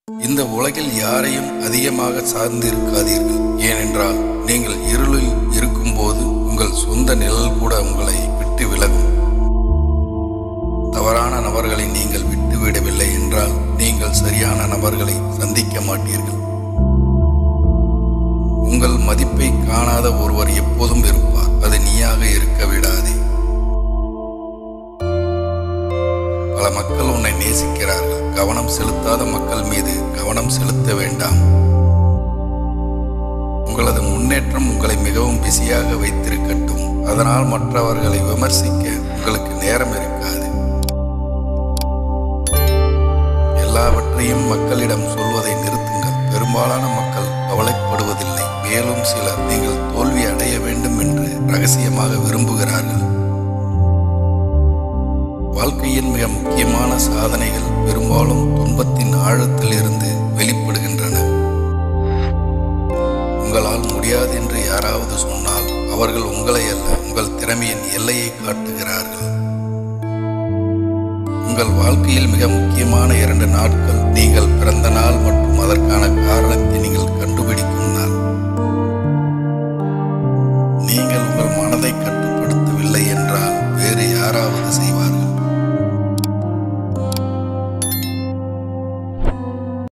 இந்த உலகில் யாரையும் அதிகமாக சார்ந்து இருக்காதீர்கள். ஏனென்றால் நீங்கள் இருளில் இருக்கும்போது உங்கள் சொந்த நிழல் கூட உங்களை விட்டு விலகும். தவறான நபர்களை நீங்கள் விட்டுவிடவில்லை என்றால் நீங்கள் சரியான நபர்களை சந்திக்க மாட்டீர்கள். உங்கள் மதிப்பை காணாத ஒருவர் எப்போதும் இருப்பார். அது நீயாக இருக்க விடாதே. பல மக்கள் உன்னை நேசிக்கிறார்கள். கவனம் செலுத்தாத மக்கள் மீது கவனம் செலுத்த வேண்டாம். உங்களது முன்னேற்றம் உங்களை மிகவும் பிஸியாக வைத்திருக்கட்டும். அதனால் மற்றவர்களை விமர்சிக்க உங்களுக்கு நேரம் இருக்காது. எல்லாவற்றையும் மக்களிடம் சொல்வதை நிறுத்துங்கள். பெரும்பாலான மக்கள் கவலைப்படுவதில்லை. மேலும் சிலர் நீங்கள் தோல்வி அடைய வேண்டும் என்று ரகசியமாக விரும்புகிறார்கள். வாழ்க்கையின் மிக முக்கியமான சாதனைகள் பெரும்பாலும் துன்பத்தின் ஆழத்தில் இருந்து வெளிப்படுகின்றன. உங்களால் முடியாது என்று யாராவது சொன்னால் அவர்கள் உங்களை அல்ல, உங்கள் திறமையின் எல்லையை காட்டுகிறார்கள். உங்கள் வாழ்க்கையில் மிக முக்கியமான 2 நாட்கள் நீங்கள் பிறந்த நாள் மற்றும் அதற்கான